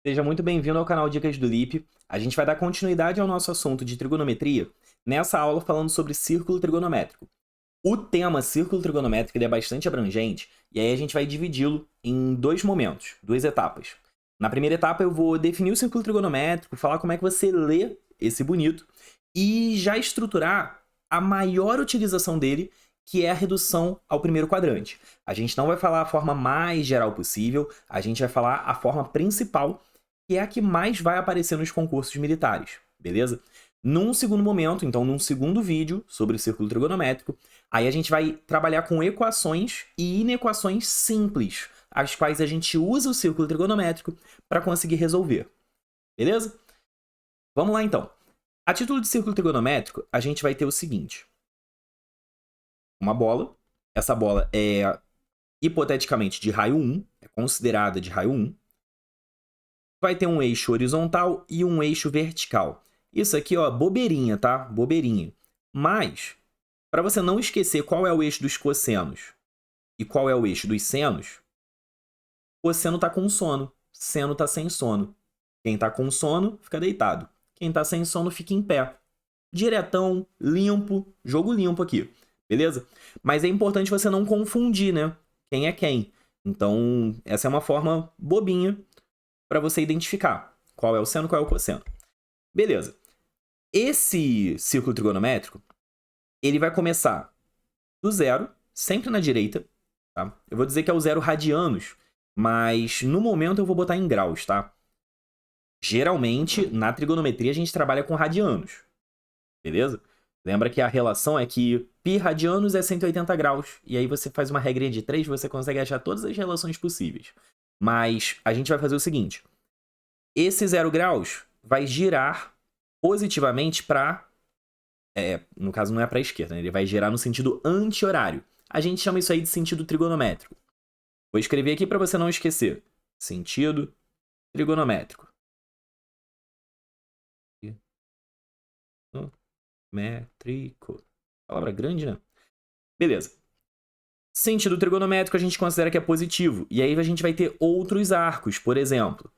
Seja muito bem-vindo ao canal Dicas do Lipe. A gente vai dar continuidade ao nosso assunto de trigonometria nessa aula falando sobre círculo trigonométrico. O tema círculo trigonométrico ele é bastante abrangente e aí a gente vai dividi-lo em dois momentos, duas etapas. Na primeira etapa eu vou definir o círculo trigonométrico, falar como é que você lê esse bonito e já estruturar a maior utilização dele, que é a redução ao primeiro quadrante. A gente não vai falar a forma mais geral possível, a gente vai falar a forma principal, que é a que mais vai aparecer nos concursos militares, beleza? Num segundo momento, então num segundo vídeo sobre o círculo trigonométrico, aí a gente vai trabalhar com equações e inequações simples, as quais a gente usa o círculo trigonométrico para conseguir resolver, beleza? Vamos lá então. A título de círculo trigonométrico, a gente vai ter o seguinte. Uma bola, essa bola é hipoteticamente de raio 1, é considerada de raio 1, vai ter um eixo horizontal e um eixo vertical. Isso aqui, ó, bobeirinha, tá? Bobeirinha. Mas, para você não esquecer qual é o eixo dos cossenos e qual é o eixo dos senos, cosseno tá com sono, seno tá sem sono. Quem tá com sono, fica deitado. Quem tá sem sono, fica em pé. Diretão, limpo, jogo limpo aqui, beleza? Mas é importante você não confundir, né? Quem é quem. Então, essa é uma forma bobinha para você identificar qual é o seno e qual é o cosseno. Beleza. Esse círculo trigonométrico, ele vai começar do zero, sempre na direita, tá? Eu vou dizer que é o zero radianos, mas no momento eu vou botar em graus, tá? Geralmente, na trigonometria, a gente trabalha com radianos, beleza? Lembra que a relação é que π radianos é 180 graus, e aí você faz uma regrinha de 3, você consegue achar todas as relações possíveis. Mas a gente vai fazer o seguinte. Esse 0 graus vai girar positivamente para... no caso, não é para a esquerda, né? Ele vai girar no sentido anti-horário. A gente chama isso aí de sentido trigonométrico. Vou escrever aqui para você não esquecer. Sentido trigonométrico. Métrico. Palavra grande, né? Beleza. Sentido trigonométrico a gente considera que é positivo. E aí a gente vai ter outros arcos, por exemplo.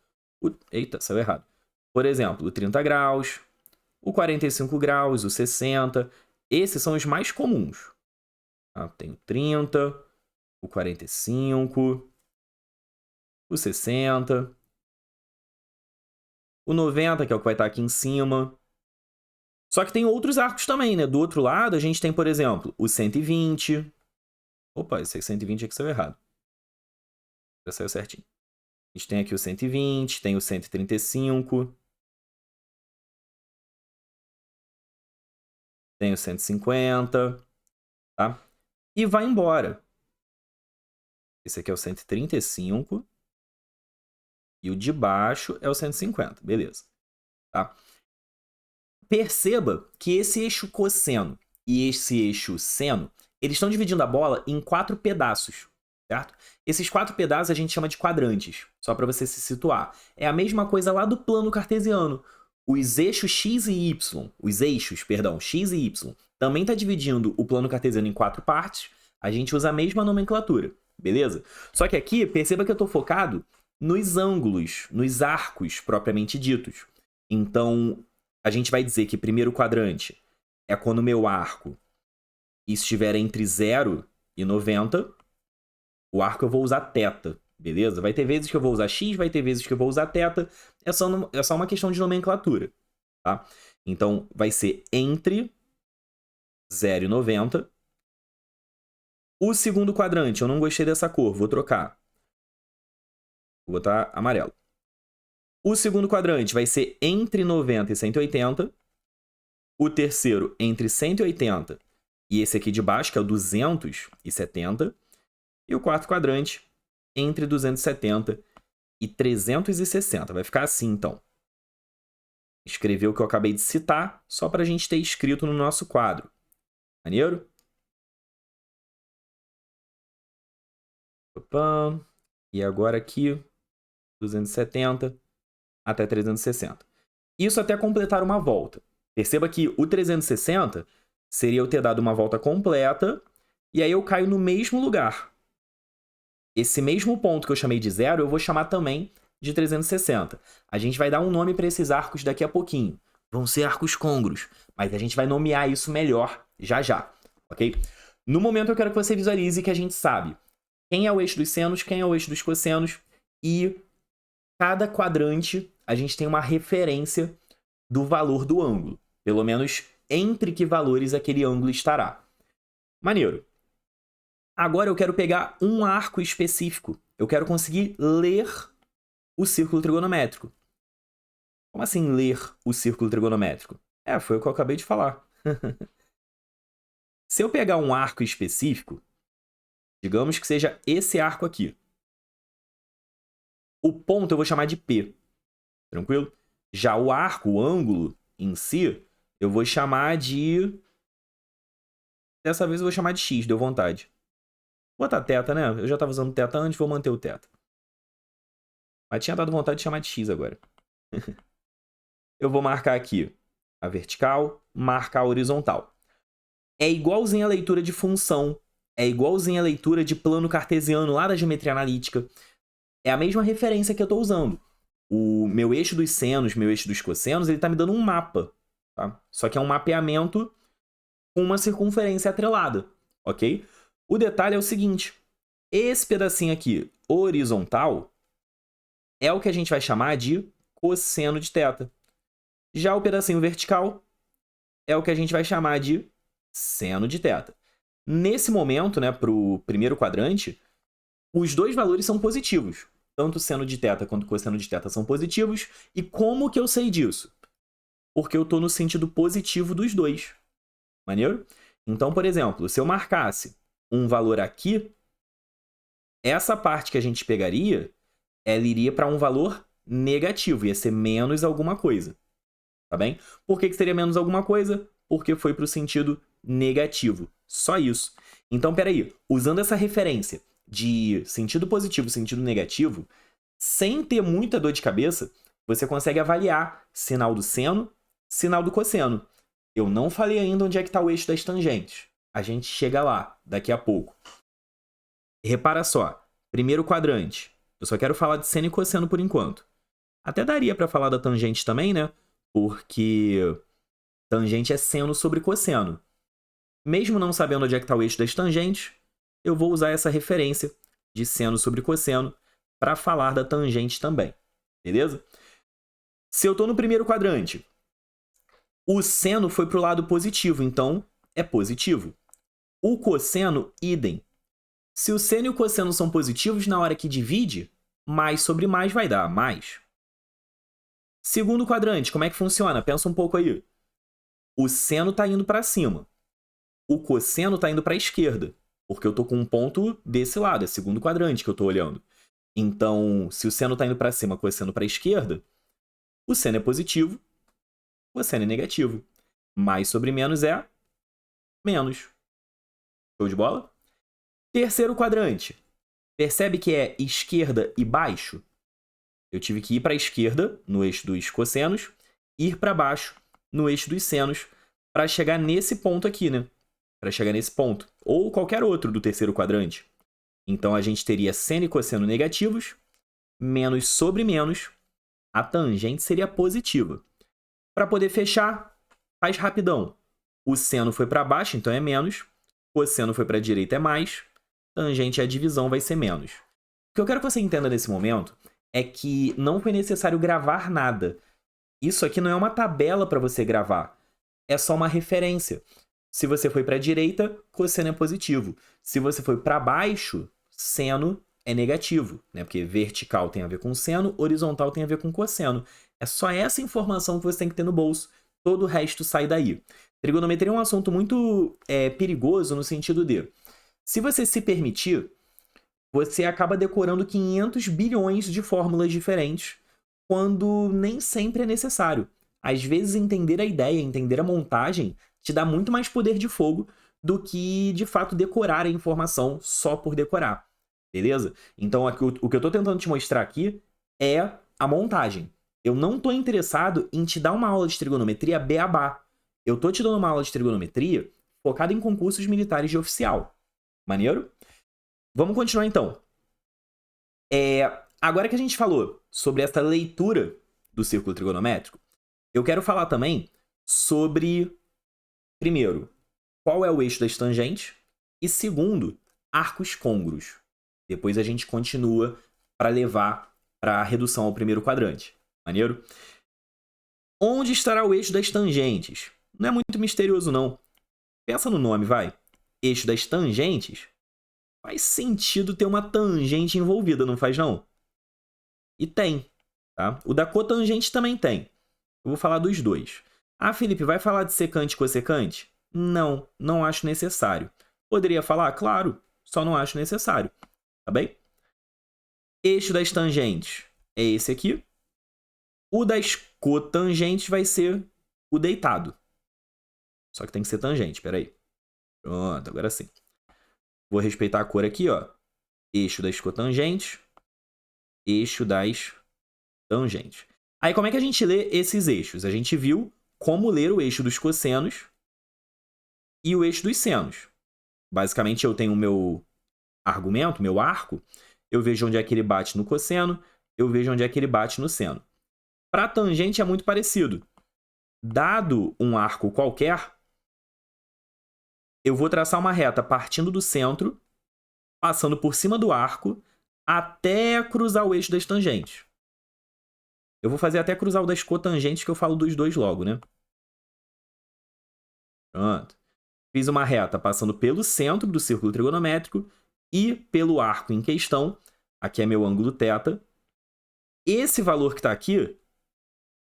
Eita, saiu errado. Por exemplo, o 30 graus, o 45 graus, o 60. Esses são os mais comuns. Tem o 30, o 45, o 60, o 90, que é o que vai estar aqui em cima. Só que tem outros arcos também, né? Do outro lado, a gente tem, por exemplo, o 120. Opa, esse 120 aqui saiu errado. Já saiu certinho. A gente tem aqui o 120, tem o 135. Tem o 150, tá? E vai embora. Esse aqui é o 135. E o de baixo é o 150, beleza. Tá? Perceba que esse eixo cosseno e esse eixo seno, eles estão dividindo a bola em 4 pedaços, certo? Esses 4 pedaços a gente chama de quadrantes, só para você se situar. É a mesma coisa lá do plano cartesiano. Os eixos x e y, x e y, também está dividindo o plano cartesiano em 4 partes, a gente usa a mesma nomenclatura, beleza? Só que aqui, perceba que eu estou focado nos ângulos, nos arcos propriamente ditos. Então, a gente vai dizer que primeiro quadrante é quando o meu arco estiver entre 0 e 90, o arco eu vou usar θ, beleza? Vai ter vezes que eu vou usar x, vai ter vezes que eu vou usar θ, é só uma questão de nomenclatura, tá? Então, vai ser entre 0 e 90. O segundo quadrante, eu não gostei dessa cor, vou trocar. Vou botar amarelo. O segundo quadrante vai ser entre 90 e 180. O terceiro entre 180 e esse aqui de baixo, que é o 270. E o quarto quadrante entre 270 e 360. Vai ficar assim, então. Escrever o que eu acabei de citar, só para a gente ter escrito no nosso quadro. Maneiro? Opa. E agora aqui, 270 até 360. Isso até completar uma volta. Perceba que o 360 seria eu ter dado uma volta completa e aí eu caio no mesmo lugar. Esse mesmo ponto que eu chamei de 0, eu vou chamar também de 360. A gente vai dar um nome para esses arcos daqui a pouquinho. Vão ser arcos côngruos, mas a gente vai nomear isso melhor já já, ok? No momento eu quero que você visualize que a gente sabe quem é o eixo dos senos, quem é o eixo dos cossenos, e cada quadrante a gente tem uma referência do valor do ângulo. Pelo menos entre que valores aquele ângulo estará. Maneiro. Agora eu quero pegar um arco específico. Eu quero conseguir ler o círculo trigonométrico. Como assim ler o círculo trigonométrico? Foi o que eu acabei de falar. Se eu pegar um arco específico, digamos que seja esse arco aqui. O ponto eu vou chamar de P. Tranquilo? Já o arco, o ângulo em si, eu vou chamar de... Dessa vez eu vou chamar de X, deu vontade. Vou botar θ, né? Eu já estava usando θ antes, vou manter o θ. Mas tinha dado vontade de chamar de X agora. Eu vou marcar aqui a vertical, marcar a horizontal. É igualzinho a leitura de função. É igualzinho a leitura de plano cartesiano lá da geometria analítica. É a mesma referência que eu estou usando. O meu eixo dos senos, meu eixo dos cossenos, ele está me dando um mapa. Tá? Só que é um mapeamento com uma circunferência atrelada. Ok? O detalhe é o seguinte. Esse pedacinho aqui, horizontal, é o que a gente vai chamar de cosseno de θ. Já o pedacinho vertical é o que a gente vai chamar de seno de θ. Nesse momento, né, para o primeiro quadrante, os dois valores são positivos. Tanto seno de θ quanto cosseno de θ são positivos. E como que eu sei disso? Porque eu estou no sentido positivo dos dois. Maneiro? Então, por exemplo, se eu marcasse um valor aqui, essa parte que a gente pegaria, ela iria para um valor negativo. Ia ser menos alguma coisa. Tá bem? Por que seria menos alguma coisa? Porque foi para o sentido negativo. Só isso. Então, peraí. Usando essa referência de sentido positivo, sentido negativo, sem ter muita dor de cabeça, você consegue avaliar sinal do seno, sinal do cosseno. Eu não falei ainda onde é que está o eixo das tangentes. A gente chega lá daqui a pouco. Repara só. Primeiro quadrante. Eu só quero falar de seno e cosseno por enquanto. Até daria para falar da tangente também, né? Porque tangente é seno sobre cosseno. Mesmo não sabendo onde é que está o eixo das tangentes, eu vou usar essa referência de seno sobre cosseno para falar da tangente também. Beleza? Se eu estou no primeiro quadrante, o seno foi para o lado positivo, então é positivo. O cosseno, idem. Se o seno e o cosseno são positivos, na hora que divide, mais sobre mais vai dar mais. Segundo quadrante, como é que funciona? Pensa um pouco aí. O seno está indo para cima. O cosseno está indo para a esquerda, porque eu estou com um ponto desse lado, é segundo quadrante que eu estou olhando. Então, se o seno está indo para cima, o cosseno para a esquerda, o seno é positivo, o cosseno é negativo. Mais sobre menos é menos. Show de bola? Terceiro quadrante. Percebe que é esquerda e baixo? Eu tive que ir para a esquerda, no eixo dos cossenos, ir para baixo, no eixo dos senos, para chegar nesse ponto aqui, né? Para chegar nesse ponto. Ou qualquer outro do terceiro quadrante. Então, a gente teria seno e cosseno negativos, menos sobre menos, a tangente seria positiva. Para poder fechar, faz rapidão. O seno foi para baixo, então é menos. O cosseno foi para a direita, é mais. Tangente é a divisão, vai ser menos. O que eu quero que você entenda nesse momento é que não foi necessário gravar nada. Isso aqui não é uma tabela para você gravar. É só uma referência. Se você foi para a direita, cosseno é positivo. Se você foi para baixo, seno é negativo, né? Porque vertical tem a ver com seno, horizontal tem a ver com cosseno. É só essa informação que você tem que ter no bolso. Todo o resto sai daí. Trigonometria é um assunto muito perigoso no sentido de, se você se permitir, você acaba decorando 500 bilhões de fórmulas diferentes, quando nem sempre é necessário. Às vezes, entender a ideia, entender a montagem, te dá muito mais poder de fogo do que, de fato, decorar a informação só por decorar. Beleza? Então, o que eu estou tentando te mostrar aqui é a montagem. Eu não estou interessado em te dar uma aula de trigonometria beabá. Eu estou te dando uma aula de trigonometria focada em concursos militares de oficial. Maneiro? Vamos continuar, então. Agora que a gente falou sobre essa leitura do círculo trigonométrico, eu quero falar também sobre, primeiro, qual é o eixo das tangentes e, segundo, arcos côngruos. Depois a gente continua para levar para a redução ao primeiro quadrante. Maneiro? Onde estará o eixo das tangentes? Não é muito misterioso, não. Pensa no nome, vai. Eixo das tangentes. Faz sentido ter uma tangente envolvida, não faz não? E tem, tá? O da cotangente também tem. Eu vou falar dos dois. Ah, Felipe, vai falar de secante e cossecante? Não, não acho necessário. Poderia falar? Claro, só não acho necessário. Tá bem? Eixo das tangentes é esse aqui. O das cotangentes vai ser o deitado. Só que tem que ser tangente, peraí. Pronto, agora sim. Vou respeitar a cor aqui, ó. Eixo das cotangentes. Eixo das tangentes. Aí, como é que a gente lê esses eixos? A gente viu como ler o eixo dos cossenos e o eixo dos senos. Basicamente, eu tenho o meu argumento, meu arco. Eu vejo onde é que ele bate no cosseno. Eu vejo onde é que ele bate no seno. Para tangente é muito parecido. Dado um arco qualquer, eu vou traçar uma reta partindo do centro, passando por cima do arco, até cruzar o eixo das tangentes. Eu vou fazer até cruzar o das cotangentes, que eu falo dos dois logo, né? Pronto. Fiz uma reta passando pelo centro do círculo trigonométrico e pelo arco em questão. Aqui é meu ângulo θ. Esse valor que está aqui,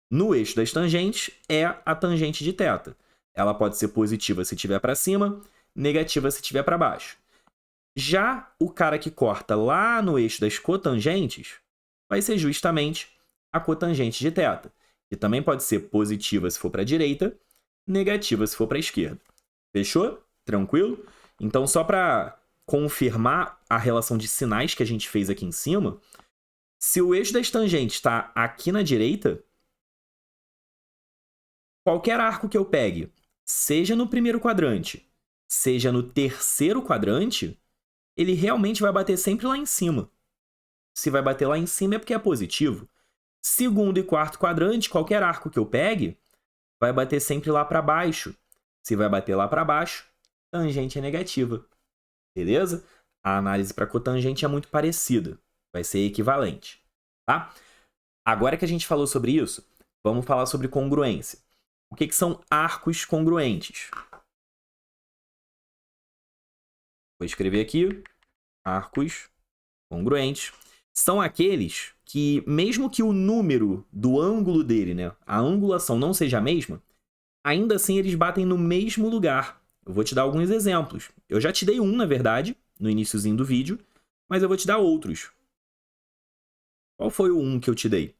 no eixo das tangentes, é a tangente de θ. Ela pode ser positiva se estiver para cima, negativa se estiver para baixo. Já o cara que corta lá no eixo das cotangentes vai ser justamente a cotangente de θ, que também pode ser positiva se for para a direita, negativa se for para a esquerda. Fechou? Tranquilo? Então, só para confirmar a relação de sinais que a gente fez aqui em cima, se o eixo das tangentes está aqui na direita, qualquer arco que eu pegue, seja no primeiro quadrante, seja no terceiro quadrante, ele realmente vai bater sempre lá em cima. Se vai bater lá em cima é porque é positivo. Segundo e quarto quadrante, qualquer arco que eu pegue, vai bater sempre lá para baixo. Se vai bater lá para baixo, tangente é negativa. Beleza? A análise para cotangente é muito parecida. Vai ser equivalente. Tá? Agora que a gente falou sobre isso, vamos falar sobre congruência. O que são arcos congruentes? Vou escrever aqui. Arcos congruentes. São aqueles que, mesmo que o número do ângulo dele, né, a angulação não seja a mesma, ainda assim eles batem no mesmo lugar. Eu vou te dar alguns exemplos. Eu já te dei um, na verdade, no iniciozinho do vídeo, mas eu vou te dar outros. Qual foi o um que eu te dei?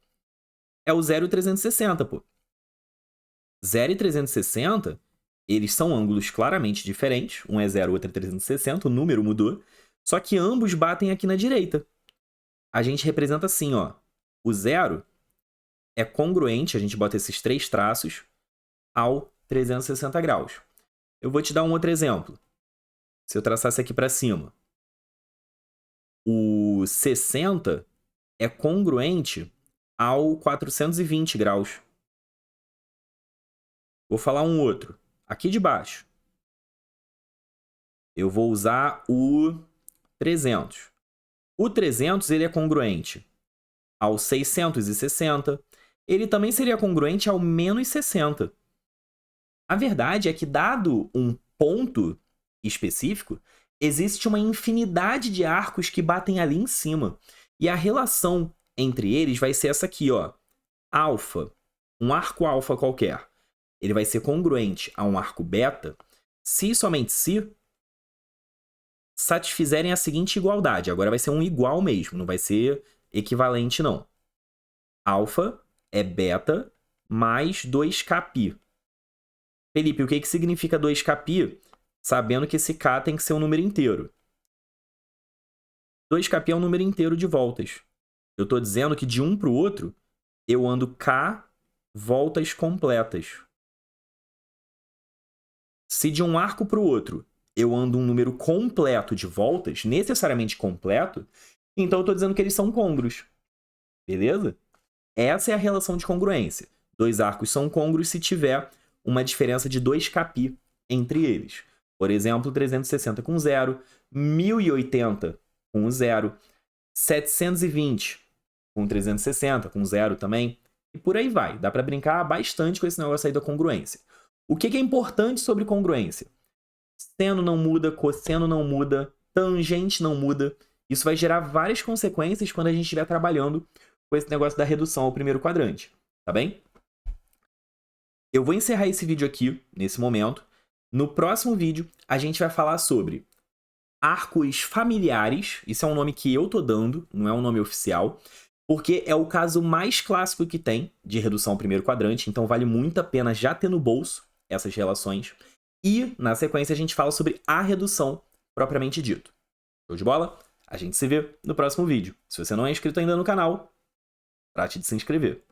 É o 0 e 360, pô. 0 e 360, eles são ângulos claramente diferentes. Um é 0, o outro é 360, o número mudou. Só que ambos batem aqui na direita. A gente representa assim, ó. O 0 é congruente, a gente bota esses três traços, ao 360 graus. Eu vou te dar um outro exemplo. Se eu traçasse aqui para cima, o 60 é congruente ao 420 graus. Vou falar um outro. Aqui de baixo, eu vou usar o 300. O 300 ele é congruente ao 660. Ele também seria congruente ao menos 60. A verdade é que, dado um ponto específico, existe uma infinidade de arcos que batem ali em cima. E a relação entre eles vai ser essa aqui, ó. Alfa, um arco alfa qualquer, ele vai ser congruente a um arco beta se e somente se satisfizerem a seguinte igualdade. Agora vai ser um igual mesmo, não vai ser equivalente, não. Alfa é beta mais 2kπ. Felipe, o que significa 2kπ? Sabendo que esse k tem que ser um número inteiro. 2kπ é um número inteiro de voltas. Eu estou dizendo que de um para o outro, eu ando k voltas completas. Se de um arco para o outro, eu ando um número completo de voltas, necessariamente completo, então eu estou dizendo que eles são côngruos. Beleza? Essa é a relação de congruência. Dois arcos são côngruos se tiver uma diferença de 2κπ entre eles. Por exemplo, 360 com 0, 1080 com 0, 720 com 360, com 0 também, e por aí vai. Dá para brincar bastante com esse negócio aí da congruência. O que é importante sobre congruência? Seno não muda, cosseno não muda, tangente não muda. Isso vai gerar várias consequências quando a gente estiver trabalhando com esse negócio da redução ao primeiro quadrante, tá bem? Eu vou encerrar esse vídeo aqui, nesse momento. No próximo vídeo, a gente vai falar sobre arcos familiares. Isso é um nome que eu tô dando, não é um nome oficial, porque é o caso mais clássico que tem de redução ao primeiro quadrante, então vale muito a pena já ter no bolso essas relações. E, na sequência, a gente fala sobre a redução propriamente dito. Show de bola? A gente se vê no próximo vídeo. Se você não é inscrito ainda no canal, trate de se inscrever.